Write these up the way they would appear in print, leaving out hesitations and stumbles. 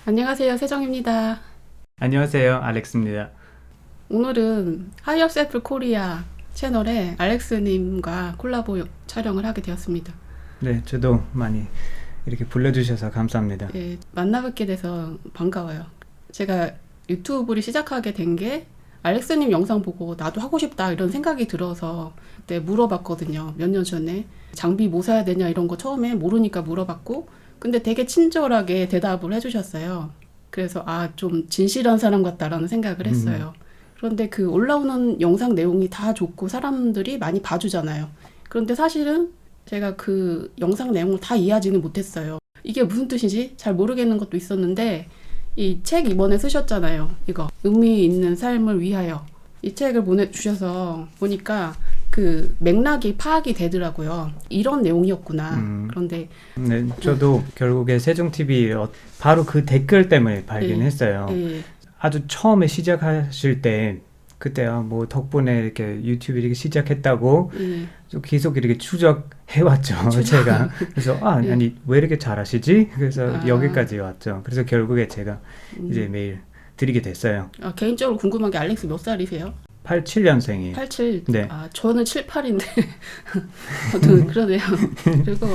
안녕하세요, 세정입니다. 안녕하세요, 알렉스입니다. 오늘은 하이어셀프 코리아 채널에 알렉스님과 콜라보 촬영을 하게 되었습니다. 네, 저도 많이 이렇게 불러주셔서 감사합니다. 예, 만나뵙게 돼서 반가워요. 제가 유튜브를 시작하게 된 게 알렉스님 영상 보고 나도 하고 싶다 이런 생각이 들어서 그때 물어봤거든요. 몇 년 전에. 장비 뭐 사야 되냐 이런 거 처음에 모르니까 물어봤고 근데 되게 친절하게 대답을 해주셨어요. 그래서 좀 진실한 사람 같다라는 생각을 했어요. 그런데 그 올라오는 영상 내용이 다 좋고 사람들이 많이 봐주잖아요. 그런데 사실은 제가 그 영상 내용을 다 이해하지는 못했어요. 이게 무슨 뜻인지 잘 모르겠는 것도 있었는데 이 책 이번에 쓰셨잖아요. 이거 의미 있는 삶을 위하여 이 책을 보내주셔서 보니까 그 맥락이 파악이 되더라고요. 이런 내용이었구나. 그런데 네, 저도 결국에 세종TV 바로 그 댓글 때문에 발견했어요. 아주 처음에 시작하실 때 그때 뭐 덕분에 이렇게 유튜브 이렇게 시작했다고 좀 계속 이렇게 추적해왔죠. 제가 그래서 아니 왜 이렇게 잘하시지? 그래서 여기까지 왔죠. 그래서 결국에 제가 이제 매일 드리게 됐어요. 개인적으로 궁금한 게 알렉스 몇 살이세요? 87년생이에요. 87? 네. 저는 78인데 아무튼 그러네요. 그리고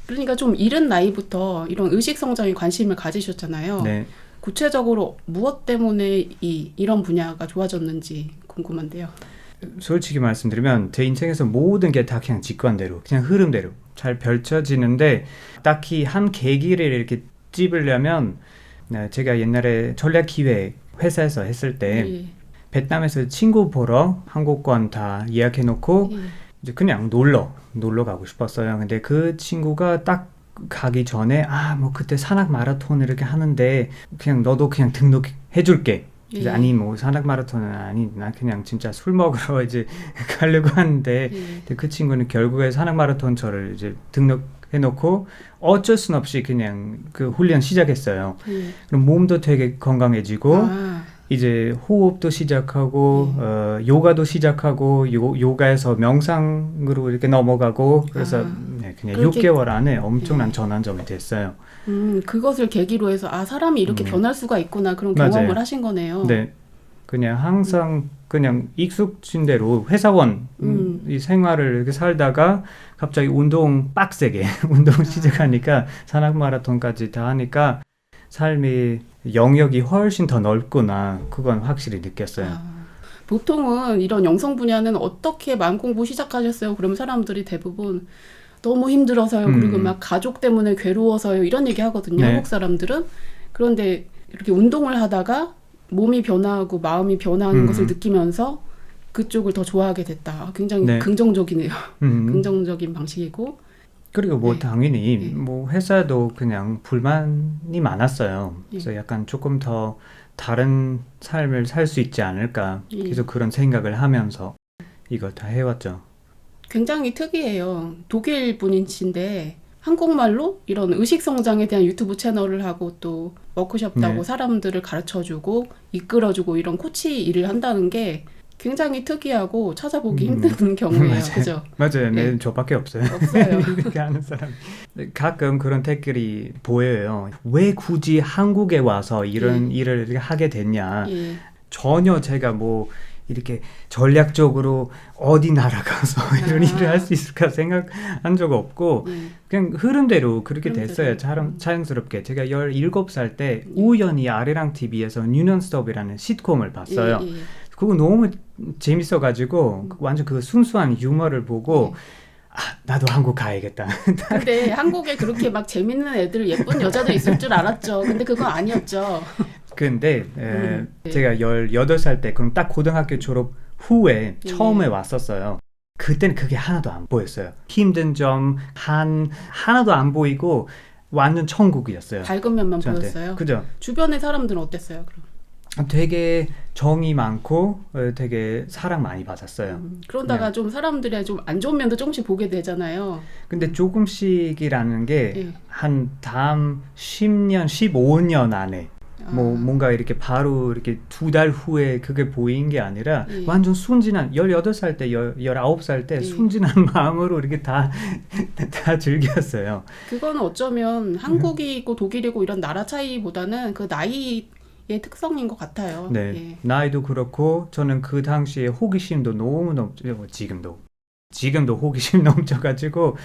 그러니까 좀 이른 나이부터 이런 의식 성장에 관심을 가지셨잖아요. 네. 구체적으로 무엇 때문에 이런 분야가 좋아졌는지 궁금한데요. 솔직히 말씀드리면 제 인생에서 모든 게 다 그냥 직관대로 그냥 흐름대로 잘 펼쳐지는데 딱히 한 계기를 이렇게 찝으려면 제가 옛날에 전략기획 회사에서 했을 때 베트남에서 친구 보러 항공권 다 예약해놓고 이제 그냥 놀러 가고 싶었어요. 근데 그 친구가 딱 가기 전에 뭐 그때 산악 마라톤을 이렇게 하는데 그냥 너도 그냥 등록해줄게. 그래서 아니 뭐 산악 마라톤은 아니 나 그냥 진짜 술 먹으러 이제 가려고 하는데 근데 그 친구는 결국에 산악 마라톤 저를 이제 등록해놓고 어쩔 순 없이 그냥 그 훈련 시작했어요. 그럼 몸도 되게 건강해지고 이제 호흡도 시작하고 요가도 시작하고 요가에서 명상으로 이렇게 넘어가고 그래서 그냥 6개월 안에 엄청난 전환점이 됐어요. 그것을 계기로 해서 사람이 이렇게 변할 수가 있구나 그런 경험을 맞아요. 하신 거네요. 네, 그냥 항상 그냥 익숙진 대로 회사원 이 생활을 이렇게 살다가 갑자기 운동 빡세게 운동 시작하니까 산악 마라톤까지 다 하니까 삶의 영역이 훨씬 더 넓구나 그건 확실히 느꼈어요. 보통은 이런 영성 분야는 어떻게 마음 공부 시작하셨어요? 그러면 사람들이 대부분 너무 힘들어서요. 그리고 막 가족 때문에 괴로워서요. 이런 얘기 하거든요. 한국 사람들은. 그런데 이렇게 운동을 하다가 몸이 변화하고 마음이 변화하는 것을 느끼면서 그쪽을 더 좋아하게 됐다. 굉장히 긍정적이네요. 긍정적인 방식이고. 그리고 뭐 당연히 뭐 회사도 그냥 불만이 많았어요. 그래서 약간 조금 더 다른 삶을 살 수 있지 않을까 계속 그런 생각을 하면서 이걸 다 해왔죠. 굉장히 특이해요. 독일 분이신데 한국말로 이런 의식 성장에 대한 유튜브 채널을 하고 또 워크숍도 하고 사람들을 가르쳐주고 이끌어주고 이런 코치 일을 한다는 게 굉장히 특이하고 찾아보기 힘든 경우예요. 맞아요. 그죠? 맞아요. 저밖에 없어요. 없어요. 이렇게 하는 사람. 가끔 그런 댓글이 보여요. 왜 굳이 한국에 와서 이런 일을 이렇게 하게 됐냐. 전혀 제가 뭐 이렇게 전략적으로 어디 나라 가서 이런 일을 할 수 있을까 생각한 적 없고 그냥 흐름대로 그렇게 됐어요. 자연스럽게. 제가 17살 때 우연히 아리랑 TV에서 뉴넌스톱이라는 시트콤을 봤어요. 그거 너무 재밌어가지고 완전 그 순수한 유머를 보고 나도 한국 가야겠다. 근데 한국에 그렇게 막 재밌는 애들 예쁜 여자도 있을 줄 알았죠. 근데 그건 아니었죠. 근데 제가 18살 때 그럼 딱 고등학교 졸업 후에 처음에 왔었어요. 그때는 그게 하나도 안 보였어요. 힘든 점 하나도 안 보이고 완전 천국이었어요. 밝은 면만 저한테. 보였어요. 그죠? 주변의 사람들은 어땠어요? 그럼? 되게 정이 많고 되게 사랑 많이 받았어요. 그러다가 좀 사람들의 좀 안 좋은 면도 조금씩 보게 되잖아요. 근데 조금씩이라는 게 한 다음 10년, 15년 안에 뭐 뭔가 이렇게 바로 이렇게 2달 후에 그게 보인 게 아니라 예. 완전 순진한 18살 때 19살 때 예. 순진한 마음으로 이렇게 다 즐겼어요. 그거는 어쩌면 한국이고 독일이고 이런 나라 차이보다는 그 나이의 특성인 것 같아요. 네. 예. 나이도 그렇고 저는 그 당시에 호기심도 너무 넘쳐 지금도 호기심 넘쳐가지고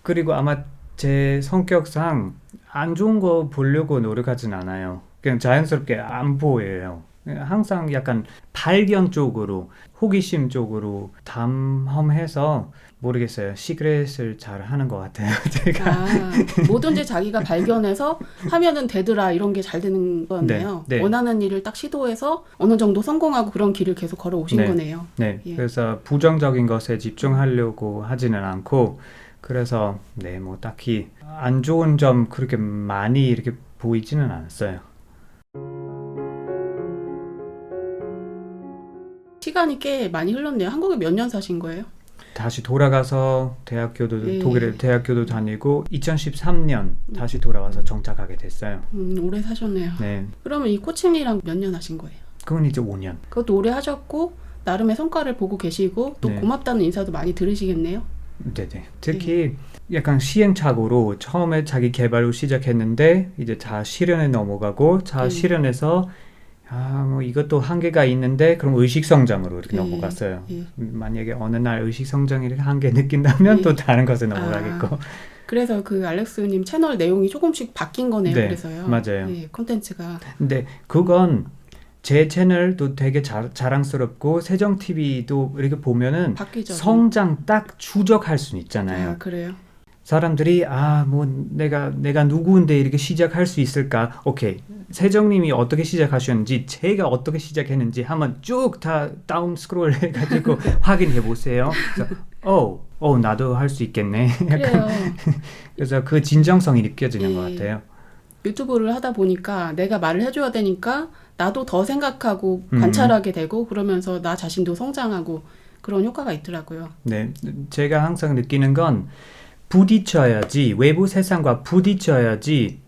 그리고 아마 제 성격상 안 좋은 거 보려고 노력하진 않아요. 그냥 자연스럽게 안 보여요. 항상 약간 발견 쪽으로 호기심 쪽으로 담험해서 모르겠어요. 시크릿을 잘 하는 것 같아요. 제가 뭐든지 자기가 발견해서 하면은 되더라 이런 게 잘 되는 거네요. 네. 원하는 일을 딱 시도해서 어느 정도 성공하고 그런 길을 계속 걸어오신 네. 거네요. 네. 예. 그래서 부정적인 것에 집중하려고 하지는 않고 그래서 네, 뭐 딱히 안 좋은 점 그렇게 많이 이렇게 보이지는 않았어요. 시간이 꽤 많이 흘렀네요. 한국에 몇 년 사신 거예요? 다시 돌아가서 대학교도 예. 독일에 대학교도 다니고 2013년 다시 돌아와서 정착하게 됐어요. 오래 사셨네요. 네. 그러면 이 코칭이랑 몇 년 하신 거예요? 그건 이제 5년. 그것도 오래 하셨고 나름의 성과를 보고 계시고 또 네. 고맙다는 인사도 많이 들으시겠네요. 네네. 특히 약간 시행착오로 처음에 자기 개발로 시작했는데 이제 자 실현에 넘어가고 자 실현에서 뭐 이것도 한계가 있는데 그럼 의식 성장으로 이렇게 예. 넘어갔어요. 예. 만약에 어느 날 의식 성장이 한계 느낀다면 예. 또 다른 것에 넘어가겠고. 그래서 그 알렉스님 채널 내용이 조금씩 바뀐 거네요. 네, 그래서요. 맞아요. 예, 콘텐츠가. 근데 그건 제 채널도 되게 자랑스럽고 세정TV도 이렇게 보면은 바뀌죠. 성장 딱 추적할 수 있잖아요. 아, 그래요? 사람들이 뭐 내가 누구인데 이렇게 시작할 수 있을까? 오케이. 세정님이 어떻게 시작하셨는지 제가 어떻게 시작했는지 한번 쭉 다 다운 스크롤 해가지고 확인해 보세요. 그래서 나도 할 수 있겠네. 그래요. 그래서 그 진정성이 느껴지는 예. 것 같아요. 유튜브를 하다 보니까 내가 말을 해줘야 되니까 나도 더 생각하고 음. 관찰하게 되고 그러면서 나 자신도 성장하고 그런 효과가 있더라고요. 네, 제가 항상 느끼는 건 부딪혀야지 외부 세상과 부딪혀야지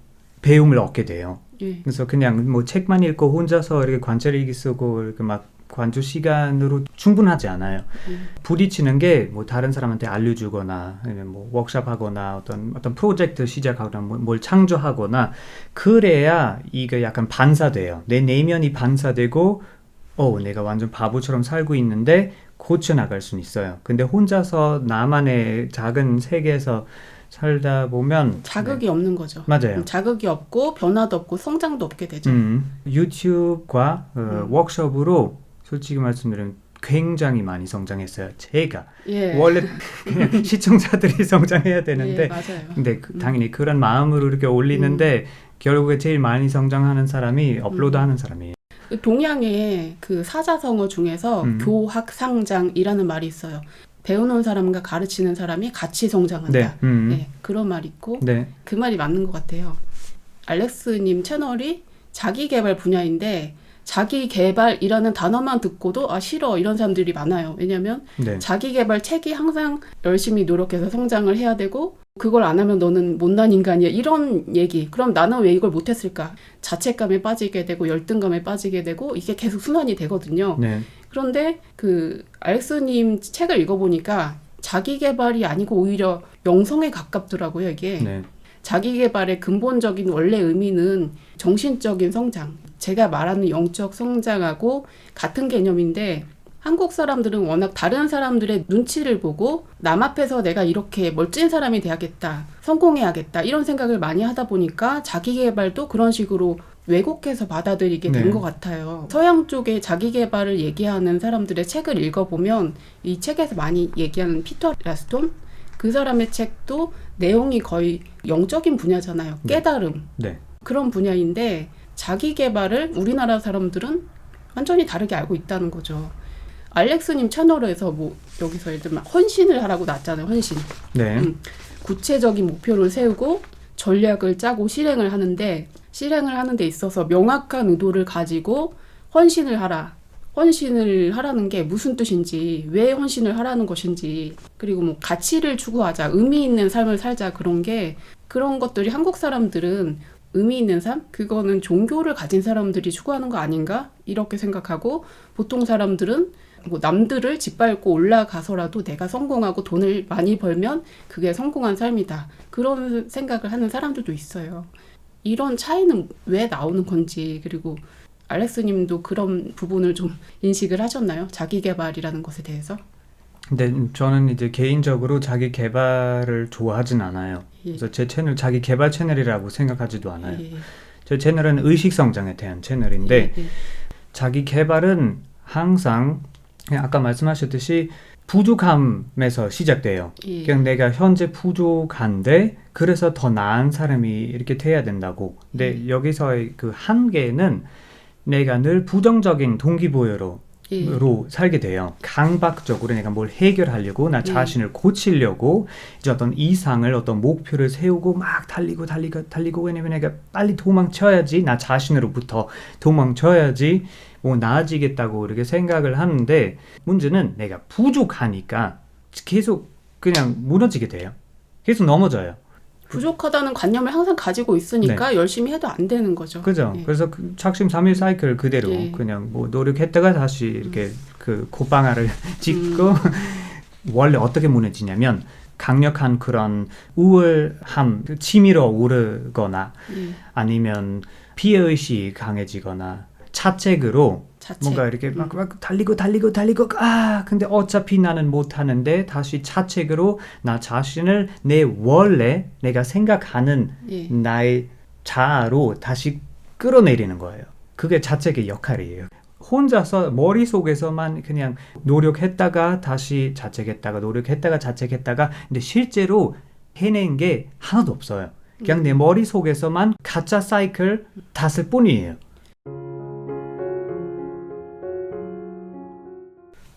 배움을 얻게 돼요. 예. 그래서 그냥 뭐 책만 읽고 혼자서 이렇게 관찰일기 쓰고 이렇게 막 관주 시간으로 충분하지 않아요. 부딪히는 게 뭐 다른 사람한테 알려주거나 아니면 뭐 워크숍하거나 어떤 프로젝트 시작하거나 뭘 창조하거나 그래야 이게 약간 반사돼요. 내 내면이 반사되고 내가 완전 바보처럼 살고 있는데 고쳐나갈 수는 있어요. 근데 혼자서 나만의 작은 세계에서 살다 보면 자극이 없는 거죠. 맞아요. 자극이 없고 변화도 없고 성장도 없게 되죠. 유튜브과 워크숍으로 솔직히 말씀드리면 굉장히 많이 성장했어요. 제가 예. 원래 그냥 시청자들이 성장해야 되는데 예, 맞아요. 근데 당연히 그런 마음으로 이렇게 올리는데 결국에 제일 많이 성장하는 사람이 업로드하는 사람이에요. 동양의 그 사자성어 중에서 교학상장이라는 말이 있어요. 배우는 사람과 가르치는 사람이 같이 성장한다. 네. 네, 그런 말이 있고 네. 그 말이 맞는 것 같아요. 알렉스님 채널이 자기개발 분야인데 자기개발이라는 단어만 듣고도 싫어 이런 사람들이 많아요. 왜냐하면 네. 자기개발 책이 항상 열심히 노력해서 성장을 해야 되고 그걸 안 하면 너는 못난 인간이야 이런 얘기. 그럼 나는 왜 이걸 못했을까? 자책감에 빠지게 되고 열등감에 빠지게 되고 이게 계속 순환이 되거든요. 네. 그런데 그 알렉스님 책을 읽어보니까 자기개발이 아니고 오히려 영성에 가깝더라고요. 이게. 네. 자기개발의 근본적인 원래 의미는 정신적인 성장. 제가 말하는 영적 성장하고 같은 개념인데 한국 사람들은 워낙 다른 사람들의 눈치를 보고 남 앞에서 내가 이렇게 멋진 사람이 돼야겠다, 성공해야겠다 이런 생각을 많이 하다 보니까 자기개발도 그런 식으로 왜곡해서 받아들이게 된 것 같아요. 서양 쪽에 자기개발을 얘기하는 사람들의 책을 읽어보면 이 책에서 많이 얘기하는 피터 라스톤 그 사람의 책도 내용이 거의 영적인 분야잖아요. 깨달음. 네. 그런 분야인데 자기개발을 우리나라 사람들은 완전히 다르게 알고 있다는 거죠. 알렉스님 채널에서 뭐 여기서 예를 들면 헌신을 하라고 나왔잖아요. 헌신. 네. 구체적인 목표를 세우고 전략을 짜고 실행을 하는데 실행을 하는 데 있어서 명확한 의도를 가지고 헌신을 하라. 헌신을 하라는 게 무슨 뜻인지, 왜 헌신을 하라는 것인지, 그리고 뭐 가치를 추구하자, 의미 있는 삶을 살자 그런 것들이 한국 사람들은 의미 있는 삶? 그거는 종교를 가진 사람들이 추구하는 거 아닌가? 이렇게 생각하고 보통 사람들은 뭐 남들을 짓밟고 올라가서라도 내가 성공하고 돈을 많이 벌면 그게 성공한 삶이다. 그런 생각을 하는 사람들도 있어요. 이런 차이는 왜 나오는 건지, 그리고 알렉스 님도 그런 부분을 좀 인식을 하셨나요? 자기 개발이라는 것에 대해서? 근데 저는 이제 개인적으로 자기 개발을 좋아하진 않아요. 예. 그래서 제 채널 자기 개발 채널이라고 생각하지도 않아요. 예. 제 채널은 의식 성장에 대한 채널인데 예. 자기 개발은 항상 그냥 아까 말씀하셨듯이 부족함에서 시작돼요. 예. 그냥 내가 현재 부족한데 그래서 더 나은 사람이 이렇게 돼야 된다고. 근데 여기서의 그 한계는 내가 늘 부정적인 동기부여로 예. 살게 돼요. 강박적으로 내가 뭘 해결하려고 나 자신을 고치려고 이제 어떤 이상을 어떤 목표를 세우고 막 달리고 왜냐면 내가 빨리 도망쳐야지 나 자신으로부터 도망쳐야지 뭐 나아지겠다고 이렇게 생각을 하는데 문제는 내가 부족하니까 계속 그냥 무너지게 돼요. 계속 넘어져요. 부족하다는 관념을 항상 가지고 있으니까 열심히 해도 안 되는 거죠. 그죠. 예. 그래서 그 착심3일 사이클 그대로 예. 그냥 뭐 노력했다가 다시 이렇게 그 콧방아를 짚고 원래 어떻게 무너지냐면 강력한 그런 우울함, 치밀어 오르거나 예. 아니면 피해의식이 강해지거나 자책으로 자책. 뭔가 이렇게 막 달리고 근데 어차피 나는 못하는데 다시 자책으로 나 자신을 내 원래 내가 생각하는 예. 나의 자아로 다시 끌어내리는 거예요. 그게 자책의 역할이에요. 혼자서 머릿속에서만 그냥 노력했다가 다시 자책했다가 노력했다가 자책했다가 근데 실제로 해낸 게 하나도 없어요. 그냥 내 머릿속에서만 가짜 사이클 탔을 뿐이에요.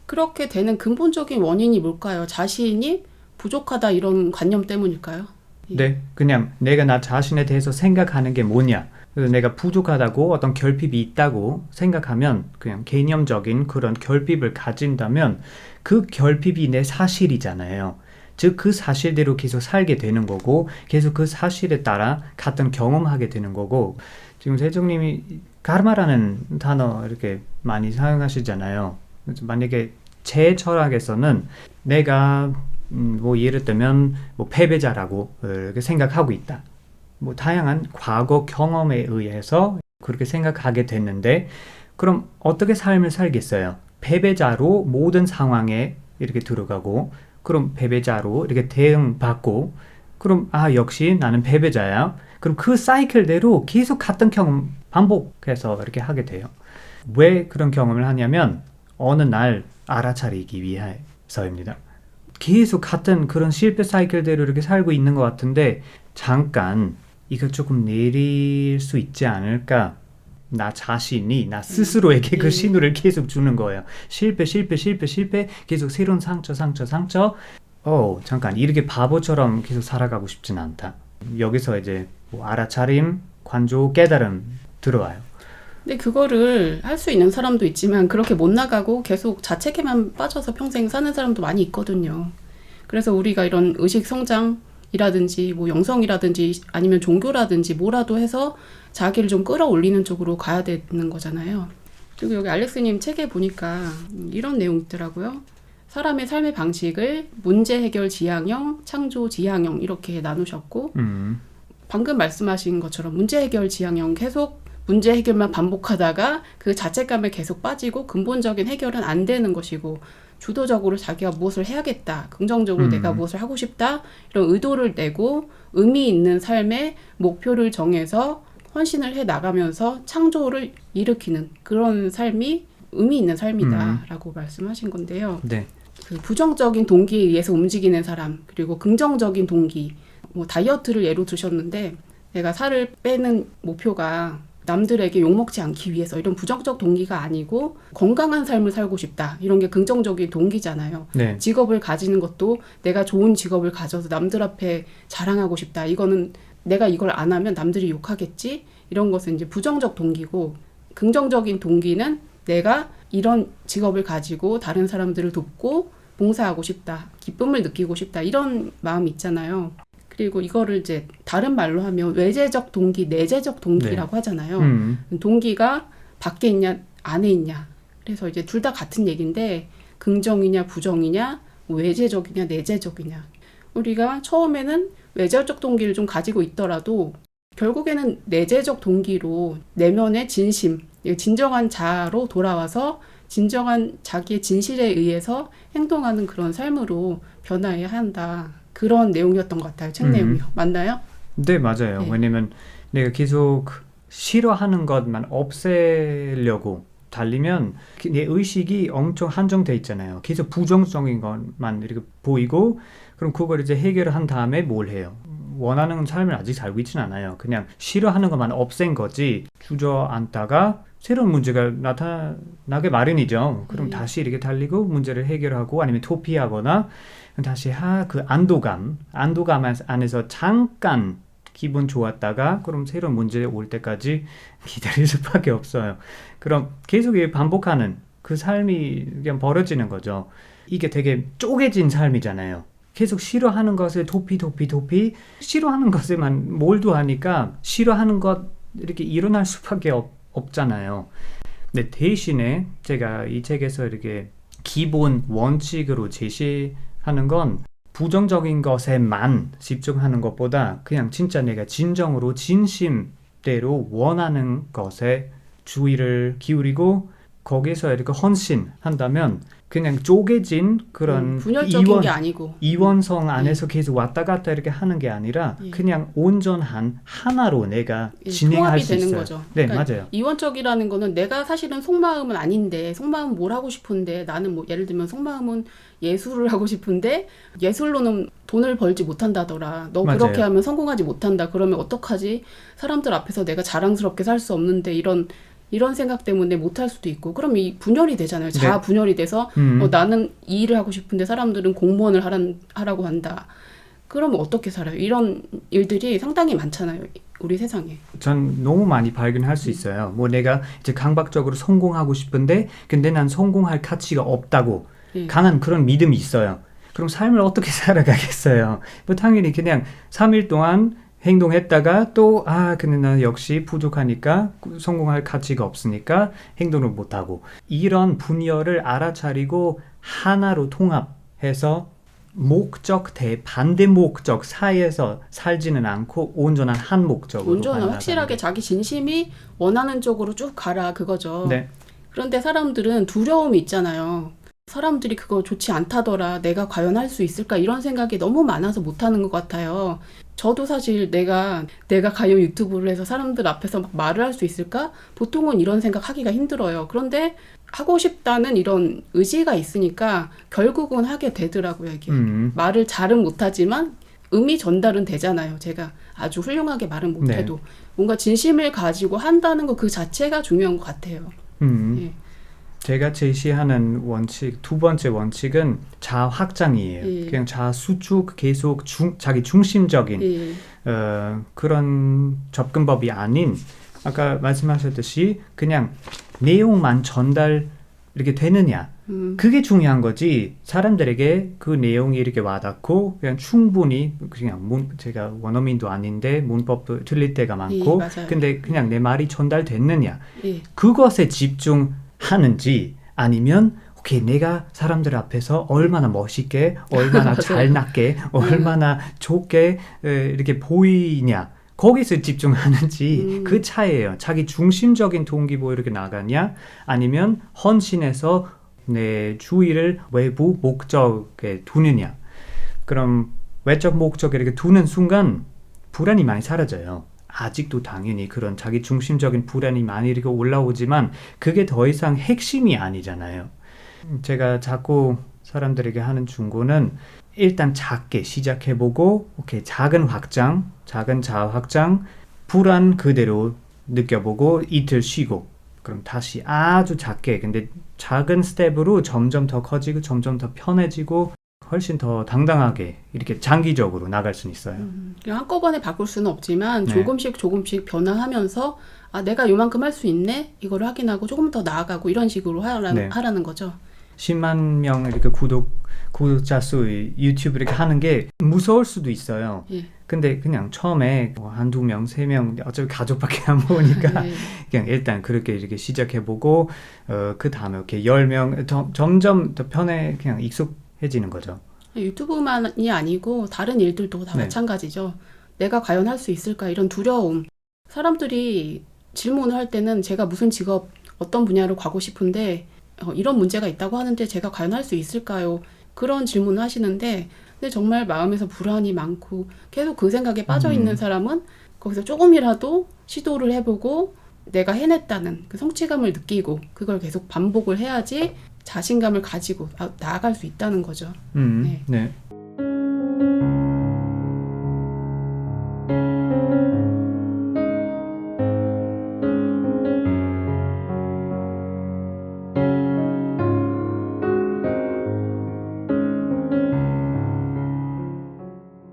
그렇게 되는 근본적인 원인이 뭘까요? 자신이 부족하다 이런 관념 때문일까요? 예. 네, 그냥 내가 나 자신에 대해서 생각하는 게 뭐냐. 그래서 내가 부족하다고 어떤 결핍이 있다고 생각하면 그냥 개념적인 그런 결핍을 가진다면 그 결핍이 내 사실이잖아요. 즉 그 사실대로 계속 살게 되는 거고 계속 그 사실에 따라 같은 경험하게 되는 거고 지금 세종님이 카르마라는 단어 이렇게 많이 사용하시잖아요. 그래서 만약에 제 철학에서는 내가 뭐 예를 들면 뭐 패배자라고 이렇게 생각하고 있다. 뭐 다양한 과거 경험에 의해서 그렇게 생각하게 됐는데 그럼 어떻게 삶을 살겠어요? 패배자로 모든 상황에 이렇게 들어가고 그럼 패배자로 이렇게 대응받고 그럼 역시 나는 패배자야. 그럼 그 사이클대로 계속 같은 경험 반복해서 이렇게 하게 돼요. 왜 그런 경험을 하냐면 어느 날 알아차리기 위해서입니다. 계속 같은 그런 실패 사이클대로 이렇게 살고 있는 것 같은데 잠깐 이거 조금 내릴 수 있지 않을까? 나 자신이 나 스스로에게 그 신호를 계속 주는 거예요. 실패 계속 새로운 상처 잠깐 이렇게 바보처럼 계속 살아가고 싶진 않다. 여기서 이제 뭐 알아차림, 관조, 깨달음 들어와요. 근데 그거를 할 수 있는 사람도 있지만 그렇게 못 나가고 계속 자책에만 빠져서 평생 사는 사람도 많이 있거든요. 그래서 우리가 이런 의식 성장이라든지 뭐 영성이라든지 아니면 종교라든지 뭐라도 해서 자기를 좀 끌어올리는 쪽으로 가야 되는 거잖아요. 그리고 여기 알렉스님 책에 보니까 이런 내용 있더라고요. 사람의 삶의 방식을 문제 해결 지향형, 창조 지향형 이렇게 나누셨고 방금 말씀하신 것처럼 문제 해결 지향형 계속 문제 해결만 반복하다가 그 자책감에 계속 빠지고 근본적인 해결은 안 되는 것이고 주도적으로 자기가 무엇을 해야겠다, 긍정적으로 내가 무엇을 하고 싶다 이런 의도를 내고 의미 있는 삶의 목표를 정해서 헌신을 해 나가면서 창조를 일으키는 그런 삶이 의미 있는 삶이다라고 말씀하신 건데요. 네. 그 부정적인 동기에 의해서 움직이는 사람 그리고 긍정적인 동기 뭐 다이어트를 예로 드셨는데 내가 살을 빼는 목표가 남들에게 욕먹지 않기 위해서 이런 부정적 동기가 아니고 건강한 삶을 살고 싶다 이런 게 긍정적인 동기잖아요. 네. 직업을 가지는 것도 내가 좋은 직업을 가져서 남들 앞에 자랑하고 싶다. 이거는 내가 이걸 안 하면 남들이 욕하겠지. 이런 것은 이제 부정적 동기고 긍정적인 동기는 내가 이런 직업을 가지고 다른 사람들을 돕고 봉사하고 싶다. 기쁨을 느끼고 싶다. 이런 마음이 있잖아요. 그리고 이거를 이제 다른 말로 하면 외재적 동기, 내재적 동기라고 하잖아요. 동기가 밖에 있냐, 안에 있냐. 그래서 이제 둘 다 같은 얘기인데 긍정이냐, 부정이냐, 외재적이냐, 내재적이냐. 우리가 처음에는 외재적 동기를 좀 가지고 있더라도 결국에는 내재적 동기로 내면의 진심, 진정한 자아로 돌아와서 진정한 자기의 진실에 의해서 행동하는 그런 삶으로 변화해야 한다. 그런 내용이었던 것 같아요. 책 내용이요. 맞나요? 네, 맞아요. 네. 왜냐면 내가 계속 싫어하는 것만 없애려고 달리면 내 의식이 엄청 한정돼 있잖아요. 계속 부정적인 것만 이렇게 보이고 그럼 그걸 이제 해결을 한 다음에 뭘 해요? 원하는 삶을 아직 살고 있지는 않아요. 그냥 싫어하는 것만 없앤 거지 주저앉다가 새로운 문제가 나타나게 마련이죠. 그럼 다시 이렇게 달리고 문제를 해결하고 아니면 도피하거나 다시 그 안도감 안에서 잠깐 기분 좋았다가 그럼 새로운 문제 올 때까지 기다릴 수밖에 없어요. 그럼 계속 반복하는 그 삶이 그냥 벌어지는 거죠. 이게 되게 쪼개진 삶이잖아요. 계속 싫어하는 것을 도피 싫어하는 것에만 몰두하니까 싫어하는 것 이렇게 일어날 수밖에 없잖아요. 근데 대신에 제가 이 책에서 이렇게 기본 원칙으로 제시하는 건 부정적인 것에만 집중하는 것보다 그냥 진짜 내가 진정으로 진심대로 원하는 것에 주의를 기울이고 거기서 이렇게 헌신한다면 그냥 쪼개진 그런 분열적인 게 아니고 이원성 안에서 계속 왔다 갔다 이렇게 하는 게 아니라 그냥 온전한 하나로 내가 진행할 수 통합이 되는 있어요. 거죠. 네, 그러니까 맞아요. 이원적이라는 거는 내가 사실은 속마음은 아닌데 속마음은 뭘 하고 싶은데 나는 뭐 예를 들면 속마음은 예술을 하고 싶은데 예술로는 돈을 벌지 못한다더라. 너 맞아요. 그렇게 하면 성공하지 못한다. 그러면 어떡하지? 사람들 앞에서 내가 자랑스럽게 살 수 없는데 이런 생각 때문에 못할 수도 있고 그럼 이 분열이 되잖아요. 자아 분열이 돼서 나는 이 일을 하고 싶은데 사람들은 공무원을 하라고 한다. 그러면 어떻게 살아요? 이런 일들이 상당히 많잖아요. 우리 세상에. 전 너무 많이 발견할 수 있어요. 뭐 내가 이제 강박적으로 성공하고 싶은데 근데 난 성공할 가치가 없다고 강한 그런 믿음이 있어요. 그럼 삶을 어떻게 살아가겠어요? 뭐 당연히 그냥 3일 동안 행동했다가 또 근데 난 역시 부족하니까 성공할 가치가 없으니까 행동을 못하고 이런 분열을 알아차리고 하나로 통합해서 목적 대 반대 목적 사이에서 살지는 않고 온전한 한 목적으로 온전한 확실하게 자기 진심이 원하는 쪽으로 쭉 가라 그거죠. 네. 그런데 사람들은 두려움이 있잖아요. 사람들이 그거 좋지 않다더라. 내가 과연 할 수 있을까? 이런 생각이 너무 많아서 못하는 것 같아요. 저도 사실 내가 과연 유튜브를 해서 사람들 앞에서 막 말을 할 수 있을까? 보통은 이런 생각 하기가 힘들어요. 그런데 하고 싶다는 이런 의지가 있으니까 결국은 하게 되더라고요. 이게 말을 잘은 못하지만 의미 전달은 되잖아요. 제가 아주 훌륭하게 말은 못해도 뭔가 진심을 가지고 한다는 거 그 자체가 중요한 것 같아요. 예. 제가 제시하는 원칙, 두 번째 원칙은 자아 확장이에요. 그냥 자아 수축, 계속 자기 중심적인 그런 접근법이 아닌 아까 말씀하셨듯이 그냥 내용만 전달 이렇게 되느냐. 그게 중요한 거지. 사람들에게 그 내용이 이렇게 와닿고 그냥 충분히 그냥 제가 원어민도 아닌데 문법도 틀릴 때가 많고 근데 그냥 내 말이 전달됐느냐. 그것에 집중하는지 아니면 오케이 내가 사람들 앞에서 얼마나 멋있게 얼마나 잘났게 얼마나 좋게 이렇게 보이냐 거기서 집중하는지 그 차이예요. 자기 중심적인 동기부여 이렇게 나가냐 아니면 헌신해서 내 주의를 외부 목적에 두느냐. 그럼 외적 목적에 이렇게 두는 순간 불안이 많이 사라져요. 아직도 당연히 그런 자기 중심적인 불안이 많이 이렇게 올라오지만 그게 더 이상 핵심이 아니잖아요. 제가 자꾸 사람들에게 하는 충고는 일단 작게 시작해보고 오케이 작은 자아 확장 불안 그대로 느껴보고 이틀 쉬고 그럼 다시 아주 작게 근데 작은 스텝으로 점점 더 커지고 점점 더 편해지고 훨씬 더 당당하게 이렇게 장기적으로 나갈 수는 있어요. 한꺼번에 바꿀 수는 없지만 조금씩 변화하면서 내가 요만큼 할 수 있네? 이거를 확인하고 조금 더 나아가고 이런 식으로 하라는 거죠. 10만 명 이렇게 구독자 수 유튜브 이렇게 하는 게 무서울 수도 있어요. 근데 그냥 처음에 뭐 한두 명, 세 명, 어차피 가족밖에 안 보니까 네. 그냥 일단 그렇게 이렇게 시작해보고 그 다음에 이렇게 10명 점점 더 편해 그냥 익숙해지는 거죠. 유튜브만이 아니고 다른 일들도 다 네. 마찬가지죠. 내가 과연 할 수 있을까 이런 두려움. 사람들이 질문을 할 때는 제가 무슨 직업, 어떤 분야로 가고 싶은데 이런 문제가 있다고 하는데 제가 과연 할 수 있을까요? 그런 질문을 하시는데 근데 정말 마음에서 불안이 많고 계속 그 생각에 빠져 있는 사람은 거기서 조금이라도 시도를 해보고 내가 해냈다는 그 성취감을 느끼고 그걸 계속 반복을 해야지 자신감을 가지고 나아갈 수 있다는 거죠. 네. 네.